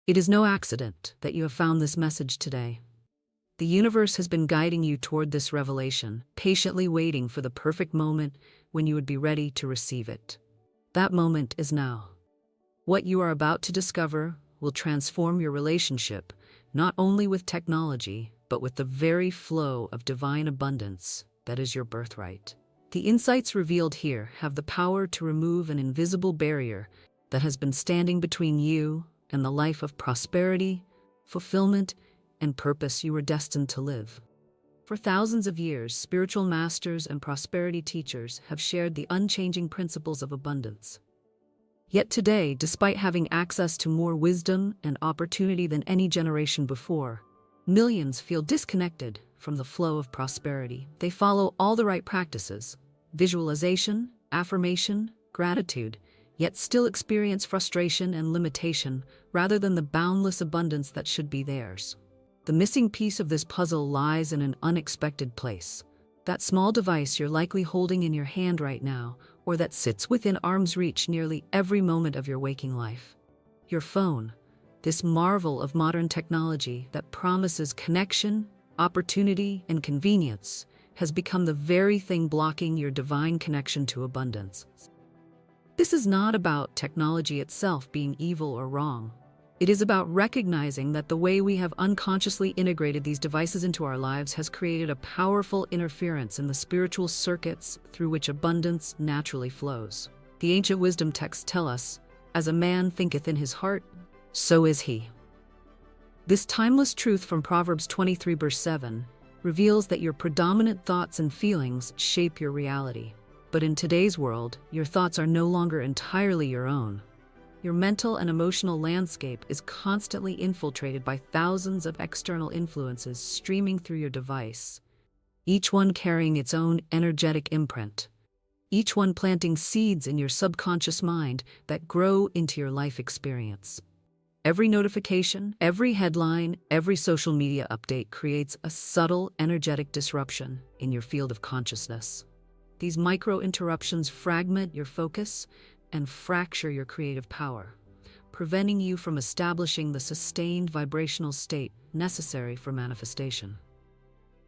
It is no accident that you have found this message today. The universe has been guiding you toward this revelation, patiently waiting for the perfect moment when you would be ready to receive it. That moment is now. What you are about to discover will transform your relationship, not only with technology, but with the very flow of divine abundance that is your birthright. The insights revealed here have the power to remove an invisible barrier that has been standing between you and the life of prosperity, fulfillment, and purpose you were destined to live. For thousands of years, spiritual masters and prosperity teachers have shared the unchanging principles of abundance. Yet today, despite having access to more wisdom and opportunity than any generation before, millions feel disconnected from the flow of prosperity. They follow all the right practices, visualization, affirmation, gratitude, yet still experience frustration and limitation rather than the boundless abundance that should be theirs. The missing piece of this puzzle lies in an unexpected place. That small device you're likely holding in your hand right now, or that sits within arm's reach nearly every moment of your waking life. Your phone, this marvel of modern technology that promises connection, opportunity, and convenience, has become the very thing blocking your divine connection to abundance. This is not about technology itself being evil or wrong. It is about recognizing that the way we have unconsciously integrated these devices into our lives has created a powerful interference in the spiritual circuits through which abundance naturally flows. The ancient wisdom texts tell us, "As a man thinketh in his heart, so is he." This timeless truth from Proverbs 23 verse 7 reveals that your predominant thoughts and feelings shape your reality. But in today's world, your thoughts are no longer entirely your own. Your mental and emotional landscape is constantly infiltrated by thousands of external influences streaming through your device, each one carrying its own energetic imprint, each one planting seeds in your subconscious mind that grow into your life experience. Every notification, every headline, every social media update creates a subtle energetic disruption in your field of consciousness. These micro-interruptions fragment your focus and fracture your creative power, preventing you from establishing the sustained vibrational state necessary for manifestation.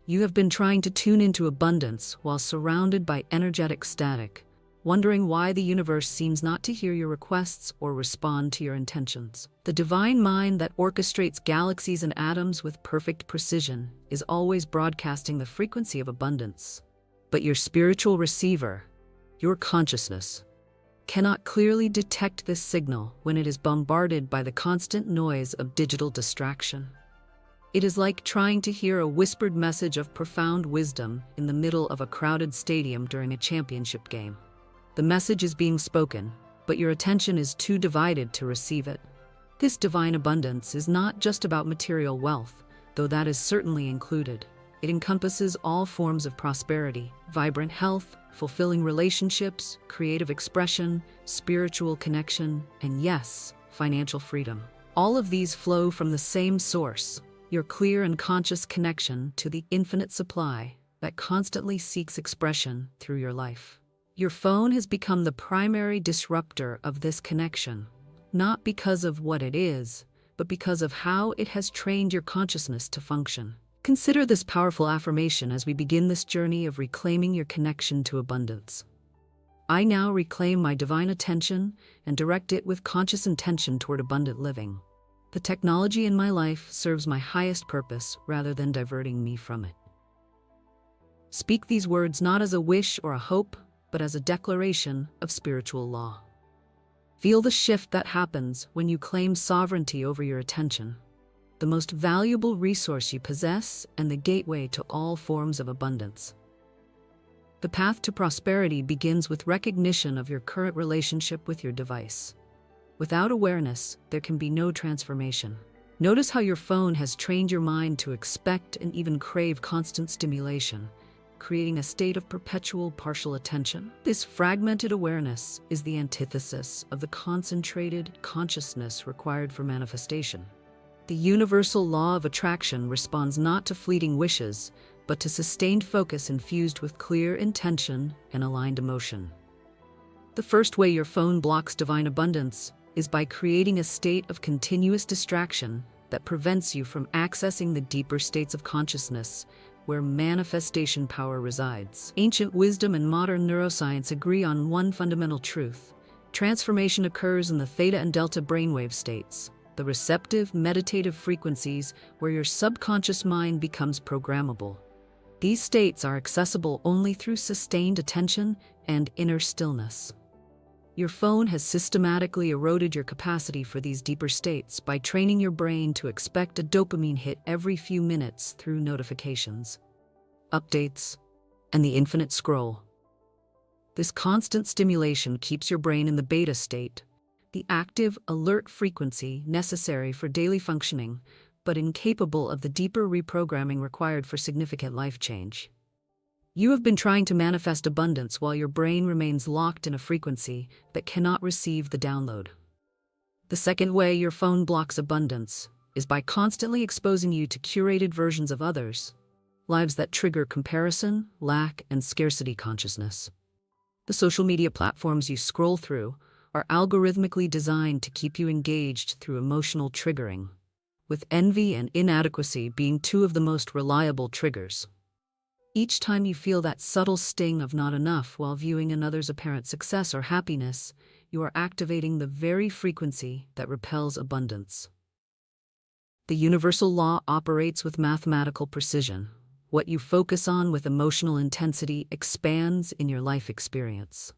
You have been trying to tune into abundance while surrounded by energetic static, wondering why the universe seems not to hear your requests or respond to your intentions. The divine mind that orchestrates galaxies and atoms with perfect precision is always broadcasting the frequency of abundance. But your spiritual receiver, your consciousness, cannot clearly detect this signal when it is bombarded by the constant noise of digital distraction. It is like trying to hear a whispered message of profound wisdom in the middle of a crowded stadium during a championship game. The message is being spoken, but your attention is too divided to receive it. This divine abundance is not just about material wealth, though that is certainly included. It encompasses all forms of prosperity, vibrant health, fulfilling relationships, creative expression, spiritual connection, and yes, financial freedom. All of these flow from the same source, your clear and conscious connection to the infinite supply that constantly seeks expression through your life. Your phone has become the primary disruptor of this connection, not because of what it is, but because of how it has trained your consciousness to function. Consider this powerful affirmation as we begin this journey of reclaiming your connection to abundance. I now reclaim my divine attention and direct it with conscious intention toward abundant living. The technology in my life serves my highest purpose rather than diverting me from it. Speak these words not as a wish or a hope, but as a declaration of spiritual law. Feel the shift that happens when you claim sovereignty over your attention, the most valuable resource you possess and the gateway to all forms of abundance. The path to prosperity begins with recognition of your current relationship with your device. Without awareness, there can be no transformation. Notice how your phone has trained your mind to expect and even crave constant stimulation, creating a state of perpetual partial attention. This fragmented awareness is the antithesis of the concentrated consciousness required for manifestation. The universal law of attraction responds not to fleeting wishes, but to sustained focus infused with clear intention and aligned emotion. The first way your phone blocks divine abundance is by creating a state of continuous distraction that prevents you from accessing the deeper states of consciousness, where manifestation power resides. Ancient wisdom and modern neuroscience agree on one fundamental truth. Transformation occurs in the theta and delta brainwave states, the receptive, meditative frequencies where your subconscious mind becomes programmable. These states are accessible only through sustained attention and inner stillness. Your phone has systematically eroded your capacity for these deeper states by training your brain to expect a dopamine hit every few minutes through notifications, updates, and the infinite scroll. This constant stimulation keeps your brain in the beta state, the active, alert frequency necessary for daily functioning, but incapable of the deeper reprogramming required for significant life change. You have been trying to manifest abundance while your brain remains locked in a frequency that cannot receive the download. The second way your phone blocks abundance is by constantly exposing you to curated versions of others, lives that trigger comparison, lack, and scarcity consciousness. The social media platforms you scroll through are algorithmically designed to keep you engaged through emotional triggering, with envy and inadequacy being two of the most reliable triggers. Each time you feel that subtle sting of not enough while viewing another's apparent success or happiness, you are activating the very frequency that repels abundance. The universal law operates with mathematical precision. What you focus on with emotional intensity expands in your life experience.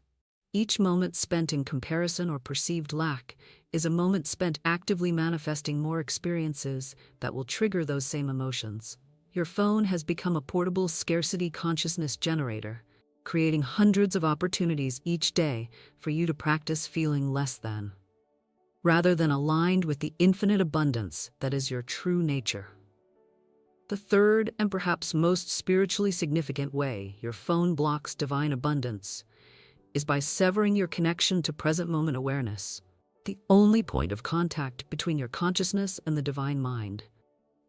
Each moment spent in comparison or perceived lack is a moment spent actively manifesting more experiences that will trigger those same emotions. Your phone has become a portable scarcity consciousness generator, creating hundreds of opportunities each day for you to practice feeling less than, rather than aligned with the infinite abundance that is your true nature. The third and perhaps most spiritually significant way your phone blocks divine abundance is by severing your connection to present moment awareness, the only point of contact between your consciousness and the divine mind.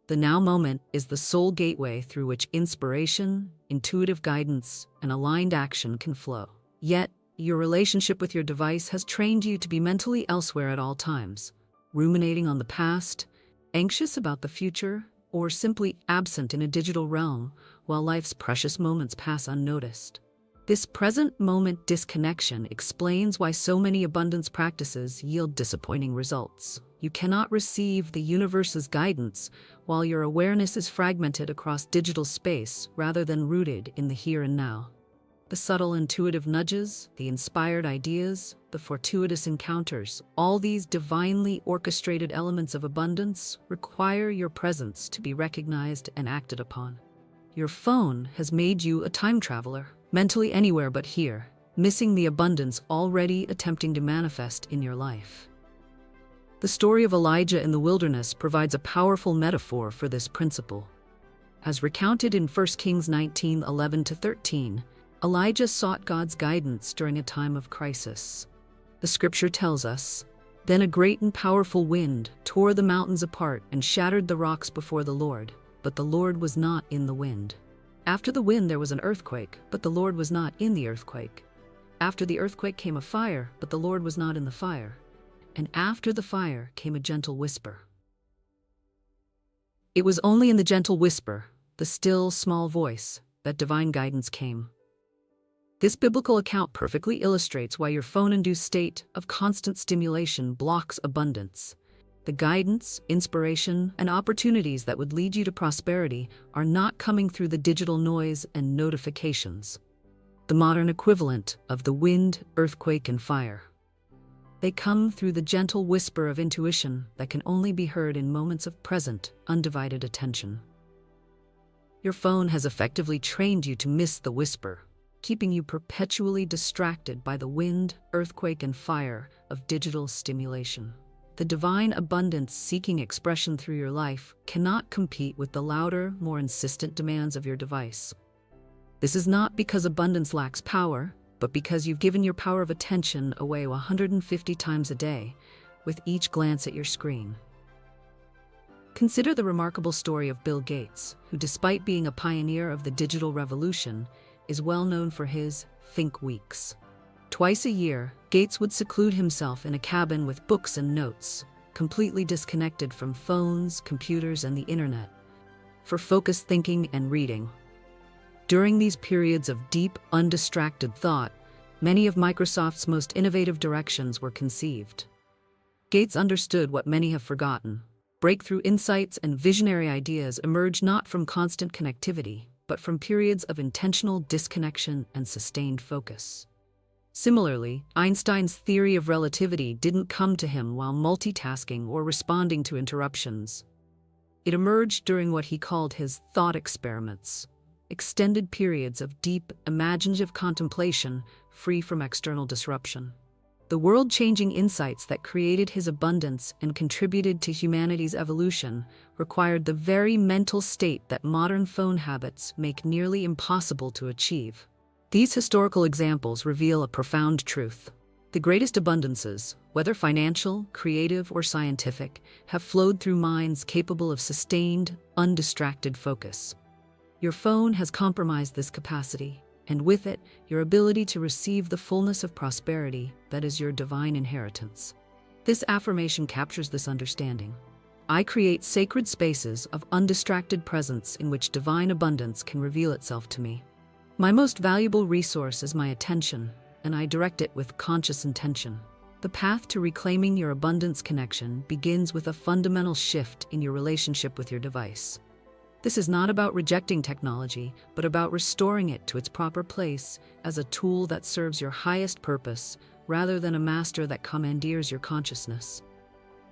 The now moment is the sole gateway through which inspiration, intuitive guidance, and aligned action can flow. Yet, your relationship with your device has trained you to be mentally elsewhere at all times, ruminating on the past, anxious about the future, or simply absent in a digital realm while life's precious moments pass unnoticed. This present moment disconnection explains why so many abundance practices yield disappointing results. You cannot receive the universe's guidance while your awareness is fragmented across digital space rather than rooted in the here and now. The subtle intuitive nudges, the inspired ideas, the fortuitous encounters, all these divinely orchestrated elements of abundance require your presence to be recognized and acted upon. Your phone has made you a time traveler, mentally anywhere but here, missing the abundance already attempting to manifest in your life. The story of Elijah in the wilderness provides a powerful metaphor for this principle. As recounted in 1 Kings 19:11-13, Elijah sought God's guidance during a time of crisis. The scripture tells us, "Then a great and powerful wind tore the mountains apart and shattered the rocks before the Lord, but the Lord was not in the wind. After the wind there was an earthquake, but the Lord was not in the earthquake. After the earthquake came a fire, but the Lord was not in the fire. And after the fire came a gentle whisper." It was only in the gentle whisper, the still, small voice, that divine guidance came. This biblical account perfectly illustrates why your phone-induced state of constant stimulation blocks abundance. The guidance, inspiration, and opportunities that would lead you to prosperity are not coming through the digital noise and notifications, the modern equivalent of the wind, earthquake, and fire. They come through the gentle whisper of intuition that can only be heard in moments of present, undivided attention. Your phone has effectively trained you to miss the whisper, keeping you perpetually distracted by the wind, earthquake, and fire of digital stimulation. The divine abundance seeking expression through your life cannot compete with the louder, more insistent demands of your device. This is not because abundance lacks power, but because you've given your power of attention away 150 times a day with each glance at your screen. Consider the remarkable story of Bill Gates, who, despite being a pioneer of the digital revolution, is well known for his Think Weeks. Twice a year, Gates would seclude himself in a cabin with books and notes, completely disconnected from phones, computers, and the internet, for focused thinking and reading. During these periods of deep, undistracted thought, many of Microsoft's most innovative directions were conceived. Gates understood what many have forgotten. Breakthrough insights and visionary ideas emerge not from constant connectivity, but from periods of intentional disconnection and sustained focus. Similarly, Einstein's theory of relativity didn't come to him while multitasking or responding to interruptions. It emerged during what he called his thought experiments, extended periods of deep, imaginative contemplation free from external disruption. The world-changing insights that created his abundance and contributed to humanity's evolution required the very mental state that modern phone habits make nearly impossible to achieve. These historical examples reveal a profound truth. The greatest abundances, whether financial, creative, or scientific, have flowed through minds capable of sustained, undistracted focus. Your phone has compromised this capacity, and with it, your ability to receive the fullness of prosperity that is your divine inheritance. This affirmation captures this understanding. I create sacred spaces of undistracted presence in which divine abundance can reveal itself to me. My most valuable resource is my attention, and I direct it with conscious intention. The path to reclaiming your abundance connection begins with a fundamental shift in your relationship with your device. This is not about rejecting technology, but about restoring it to its proper place as a tool that serves your highest purpose, rather than a master that commandeers your consciousness.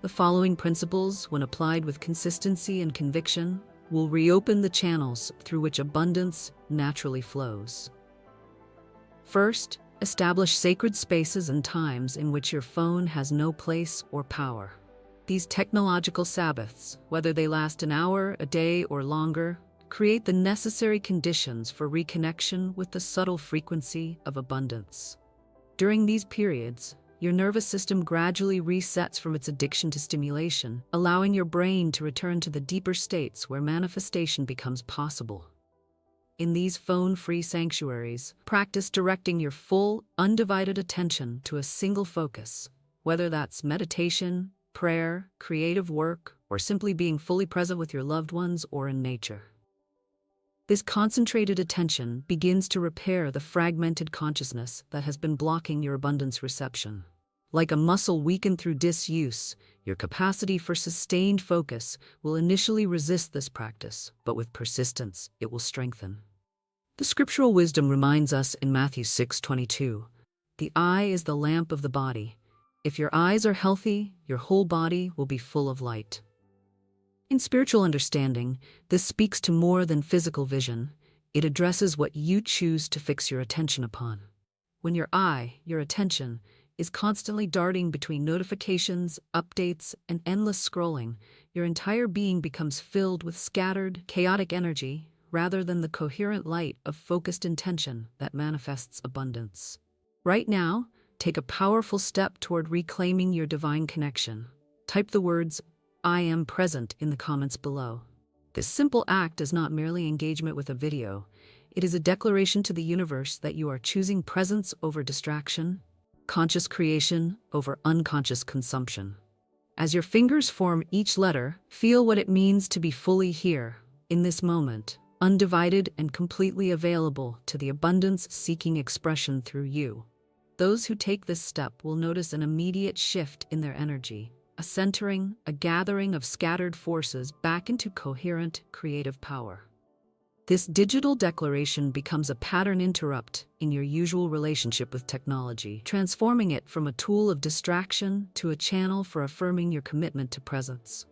The following principles, when applied with consistency and conviction, will reopen the channels through which abundance naturally flows. First, establish sacred spaces and times in which your phone has no place or power. These technological Sabbaths, whether they last an hour, a day, or longer, create the necessary conditions for reconnection with the subtle frequency of abundance. During these periods, your nervous system gradually resets from its addiction to stimulation, allowing your brain to return to the deeper states where manifestation becomes possible. In these phone-free sanctuaries, practice directing your full, undivided attention to a single focus, whether that's meditation, prayer, creative work, or simply being fully present with your loved ones or in nature. This concentrated attention begins to repair the fragmented consciousness that has been blocking your abundance reception. Like a muscle weakened through disuse, your capacity for sustained focus will initially resist this practice, but with persistence, it will strengthen. The scriptural wisdom reminds us in Matthew 6:22, "The eye is the lamp of the body. If your eyes are healthy, your whole body will be full of light." In spiritual understanding, this speaks to more than physical vision. It addresses what you choose to fix your attention upon. When your eye, your attention, is constantly darting between notifications, updates, and endless scrolling, your entire being becomes filled with scattered, chaotic energy rather than the coherent light of focused intention that manifests abundance. Right now, take a powerful step toward reclaiming your divine connection. Type the words, "I am present" in the comments below. This simple act is not merely engagement with a video. It is a declaration to the universe that you are choosing presence over distraction, conscious creation over unconscious consumption. As your fingers form each letter, feel what it means to be fully here, in this moment, undivided and completely available to the abundance-seeking expression through you. Those who take this step will notice an immediate shift in their energy, a centering, a gathering of scattered forces back into coherent, creative power. This digital declaration becomes a pattern interrupt in your usual relationship with technology, transforming it from a tool of distraction to a channel for affirming your commitment to presence.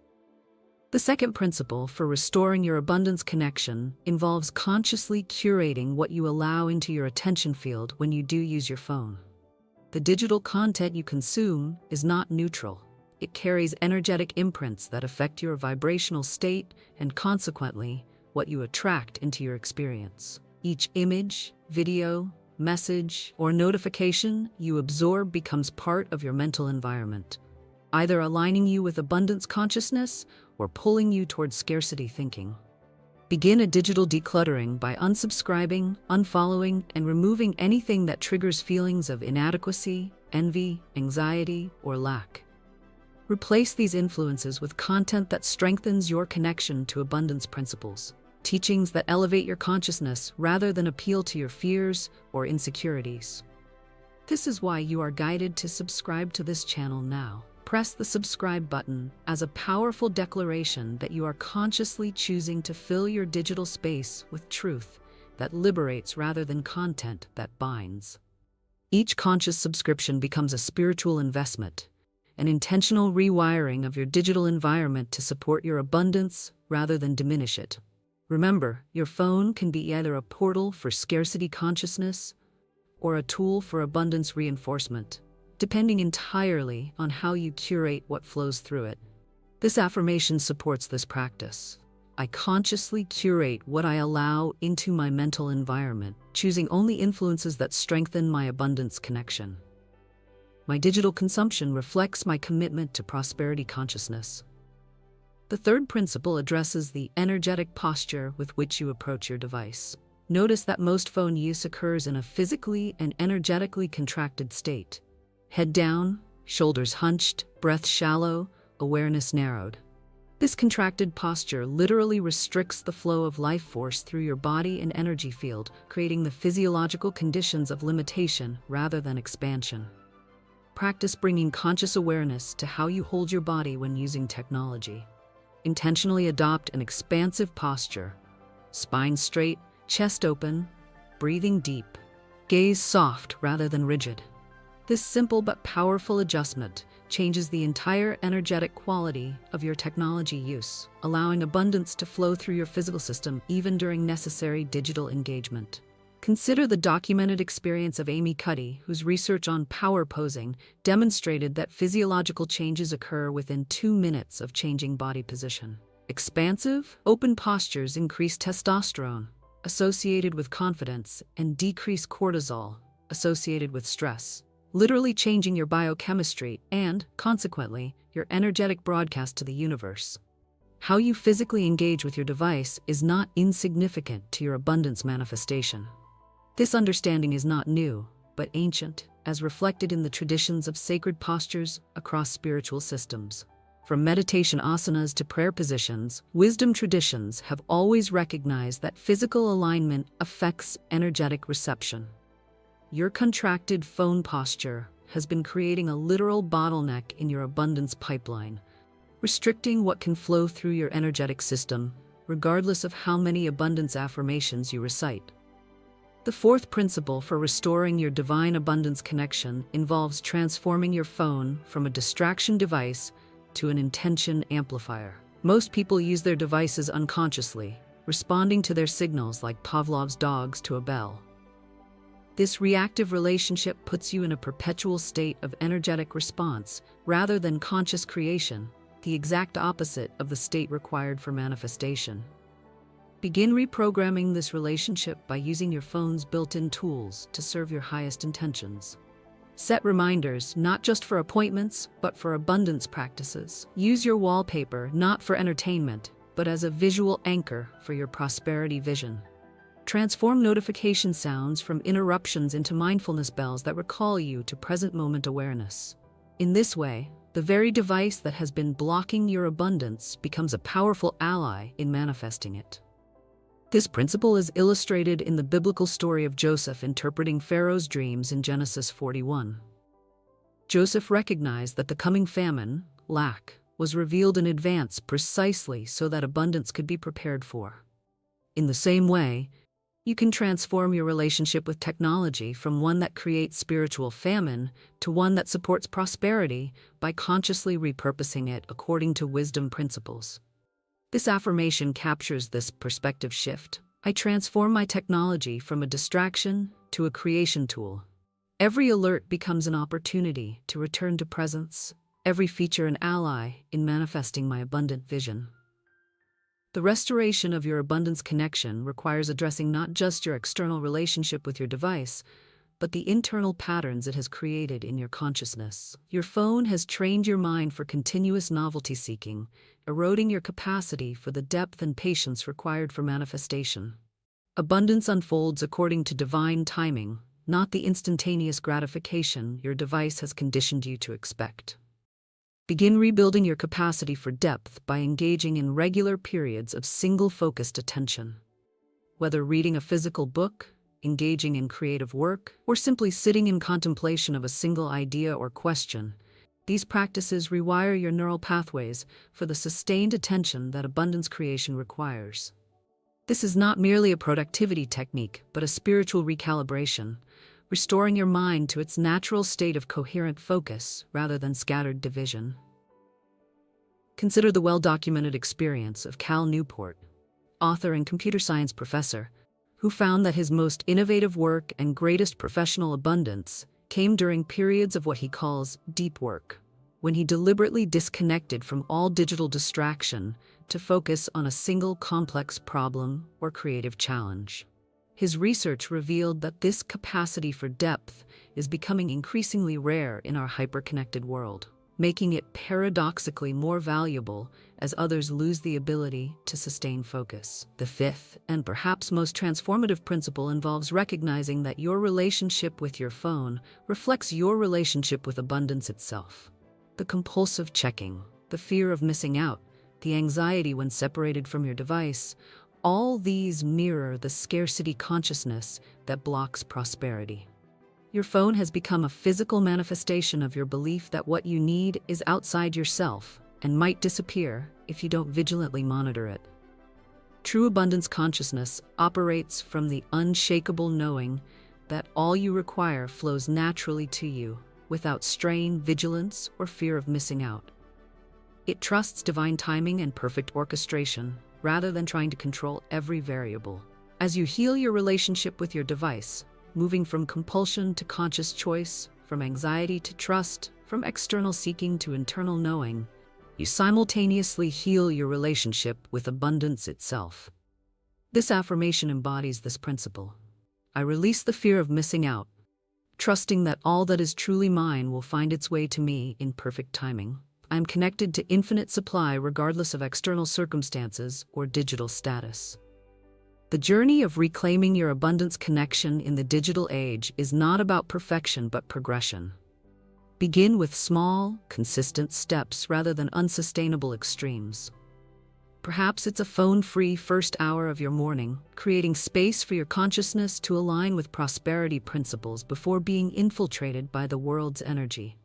The second principle for restoring your abundance connection involves consciously curating what you allow into your attention field when you do use your phone. The digital content you consume is not neutral. It carries energetic imprints that affect your vibrational state and, consequently, what you attract into your experience. Each image, video, message, or notification you absorb becomes part of your mental environment, either aligning you with abundance consciousness or pulling you towards scarcity thinking. Begin a digital decluttering by unsubscribing, unfollowing, and removing anything that triggers feelings of inadequacy, envy, anxiety, or lack. Replace these influences with content that strengthens your connection to abundance principles, teachings that elevate your consciousness rather than appeal to your fears or insecurities. This is why you are guided to subscribe to this channel now. Press the subscribe button as a powerful declaration that you are consciously choosing to fill your digital space with truth that liberates rather than content that binds. Each conscious subscription becomes a spiritual investment, an intentional rewiring of your digital environment to support your abundance rather than diminish it. Remember, your phone can be either a portal for scarcity consciousness or a tool for abundance reinforcement, depending entirely on how you curate what flows through it. This affirmation supports this practice. I consciously curate what I allow into my mental environment, choosing only influences that strengthen my abundance connection. My digital consumption reflects my commitment to prosperity consciousness. The third principle addresses the energetic posture with which you approach your device. Notice that most phone use occurs in a physically and energetically contracted state. Head down, shoulders hunched, breath shallow, awareness narrowed. This contracted posture literally restricts the flow of life force through your body and energy field, creating the physiological conditions of limitation rather than expansion. Practice bringing conscious awareness to how you hold your body when using technology. Intentionally adopt an expansive posture, spine straight, chest open, breathing deep, gaze soft rather than rigid. This simple but powerful adjustment changes the entire energetic quality of your technology use, allowing abundance to flow through your physical system even during necessary digital engagement. Consider the documented experience of Amy Cuddy, whose research on power posing demonstrated that physiological changes occur within 2 minutes of changing body position. Expansive, open postures increase testosterone, associated with confidence, and decrease cortisol, associated with stress, literally changing your biochemistry and, consequently, your energetic broadcast to the universe. How you physically engage with your device is not insignificant to your abundance manifestation. This understanding is not new, but ancient, as reflected in the traditions of sacred postures across spiritual systems. From meditation asanas to prayer positions, wisdom traditions have always recognized that physical alignment affects energetic reception. Your contracted phone posture has been creating a literal bottleneck in your abundance pipeline, restricting what can flow through your energetic system, regardless of how many abundance affirmations you recite. The fourth principle for restoring your divine abundance connection involves transforming your phone from a distraction device to an intention amplifier. Most people use their devices unconsciously, responding to their signals like Pavlov's dogs to a bell. This reactive relationship puts you in a perpetual state of energetic response rather than conscious creation, the exact opposite of the state required for manifestation. Begin reprogramming this relationship by using your phone's built-in tools to serve your highest intentions. Set reminders not just for appointments, but for abundance practices. Use your wallpaper not for entertainment, but as a visual anchor for your prosperity vision. Transform notification sounds from interruptions into mindfulness bells that recall you to present moment awareness. In this way, the very device that has been blocking your abundance becomes a powerful ally in manifesting it. This principle is illustrated in the biblical story of Joseph interpreting Pharaoh's dreams in Genesis 41. Joseph recognized that the coming famine, lack, was revealed in advance precisely so that abundance could be prepared for. In the same way, you can transform your relationship with technology from one that creates spiritual famine to one that supports prosperity by consciously repurposing it according to wisdom principles. This affirmation captures this perspective shift. I transform my technology from a distraction to a creation tool. Every alert becomes an opportunity to return to presence, every feature an ally in manifesting my abundant vision. The restoration of your abundance connection requires addressing not just your external relationship with your device, but the internal patterns it has created in your consciousness. Your phone has trained your mind for continuous novelty seeking, eroding your capacity for the depth and patience required for manifestation. Abundance unfolds according to divine timing, not the instantaneous gratification your device has conditioned you to expect. Begin rebuilding your capacity for depth by engaging in regular periods of single-focused attention. Whether reading a physical book, engaging in creative work, or simply sitting in contemplation of a single idea or question, these practices rewire your neural pathways for the sustained attention that abundance creation requires. This is not merely a productivity technique, but a spiritual recalibration, restoring your mind to its natural state of coherent focus rather than scattered division. Consider the well-documented experience of Cal Newport, author and computer science professor, who found that his most innovative work and greatest professional abundance came during periods of what he calls deep work, when he deliberately disconnected from all digital distraction to focus on a single complex problem or creative challenge. His research revealed that this capacity for depth is becoming increasingly rare in our hyper-connected world, making it paradoxically more valuable as others lose the ability to sustain focus. The fifth, and perhaps most transformative principle involves recognizing that your relationship with your phone reflects your relationship with abundance itself. The compulsive checking, the fear of missing out, the anxiety when separated from your device, all these mirror the scarcity consciousness that blocks prosperity. Your phone has become a physical manifestation of your belief that what you need is outside yourself and might disappear if you don't vigilantly monitor it. True abundance consciousness operates from the unshakable knowing that all you require flows naturally to you, without strain, vigilance, or fear of missing out. It trusts divine timing and perfect orchestration, rather than trying to control every variable. As you heal your relationship with your device, moving from compulsion to conscious choice, from anxiety to trust, from external seeking to internal knowing, you simultaneously heal your relationship with abundance itself. This affirmation embodies this principle. I release the fear of missing out, trusting that all that is truly mine will find its way to me in perfect timing. I am connected to infinite supply regardless of external circumstances or digital status. The journey of reclaiming your abundance connection in the digital age is not about perfection but progression. Begin with small, consistent steps rather than unsustainable extremes. Perhaps it's a phone-free first hour of your morning, creating space for your consciousness to align with prosperity principles before being infiltrated by the world's energy.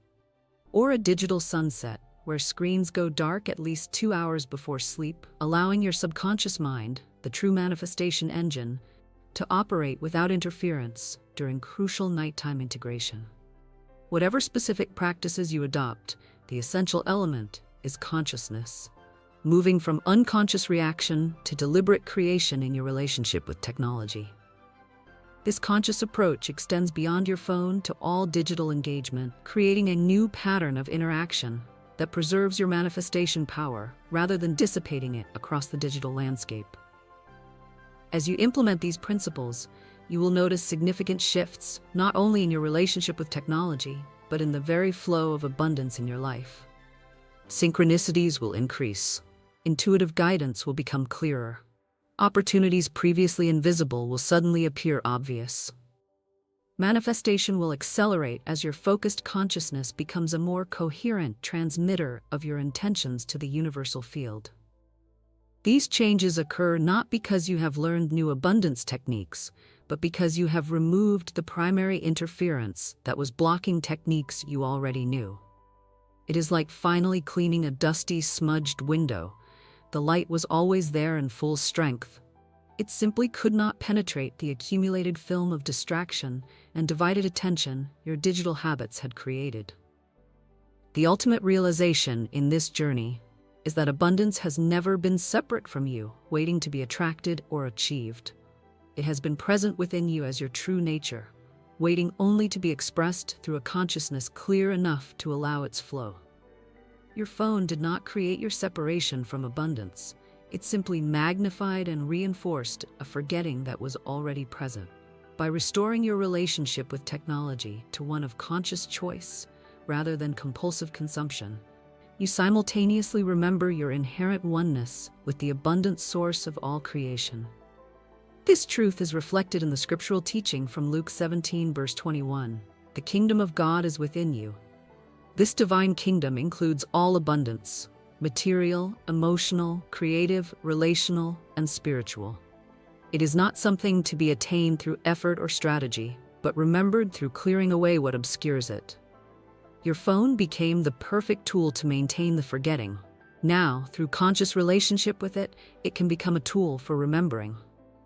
Or a digital sunset, where screens go dark at least 2 hours before sleep, allowing your subconscious mind, the true manifestation engine, to operate without interference during crucial nighttime integration. Whatever specific practices you adopt, the essential element is consciousness, moving from unconscious reaction to deliberate creation in your relationship with technology. This conscious approach extends beyond your phone to all digital engagement, creating a new pattern of interaction that preserves your manifestation power rather than dissipating it across the digital landscape. As you implement these principles, you will notice significant shifts, not only in your relationship with technology, but in the very flow of abundance in your life. Synchronicities will increase. Intuitive guidance will become clearer. Opportunities previously invisible will suddenly appear obvious. Manifestation will accelerate as your focused consciousness becomes a more coherent transmitter of your intentions to the universal field. These changes occur not because you have learned new abundance techniques, but because you have removed the primary interference that was blocking techniques you already knew. It is like finally cleaning a dusty, smudged window. The light was always there in full strength. It simply could not penetrate the accumulated film of distraction and divided attention your digital habits had created. The ultimate realization in this journey is that abundance has never been separate from you, waiting to be attracted or achieved. It has been present within you as your true nature, waiting only to be expressed through a consciousness clear enough to allow its flow. Your phone did not create your separation from abundance. It simply magnified and reinforced a forgetting that was already present. By restoring your relationship with technology to one of conscious choice rather than compulsive consumption, you simultaneously remember your inherent oneness with the abundant source of all creation. This truth is reflected in the scriptural teaching from Luke 17, verse 21. The kingdom of God is within you. This divine kingdom includes all abundance: material, emotional, creative, relational, and spiritual. It is not something to be attained through effort or strategy, but remembered through clearing away what obscures it. Your phone became the perfect tool to maintain the forgetting. Now, through conscious relationship with it, it can become a tool for remembering.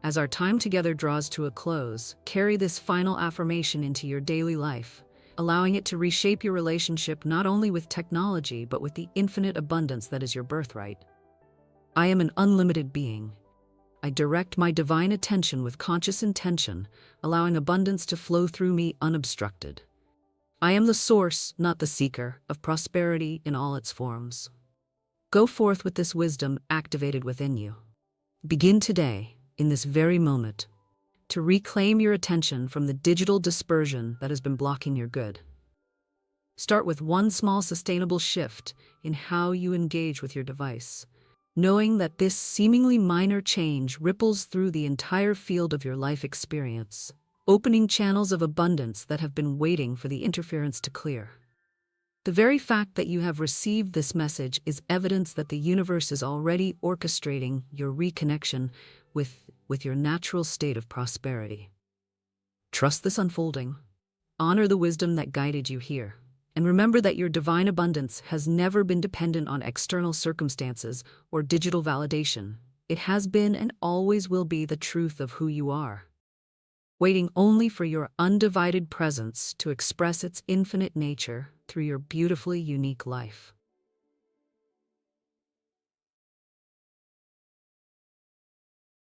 As our time together draws to a close, carry this final affirmation into your daily life, allowing it to reshape your relationship not only with technology but with the infinite abundance that is your birthright. I am an unlimited being. I direct my divine attention with conscious intention, allowing abundance to flow through me unobstructed. I am the source, not the seeker, of prosperity in all its forms. Go forth with this wisdom activated within you. Begin today, in this very moment, to reclaim your attention from the digital dispersion that has been blocking your good. Start with one small sustainable shift in how you engage with your device, knowing that this seemingly minor change ripples through the entire field of your life experience, opening channels of abundance that have been waiting for the interference to clear. The very fact that you have received this message is evidence that the universe is already orchestrating your reconnection with your natural state of prosperity. Trust this unfolding. Honor the wisdom that guided you here. And remember that your divine abundance has never been dependent on external circumstances or digital validation. It has been and always will be the truth of who you are, waiting only for your undivided presence to express its infinite nature through your beautifully unique life.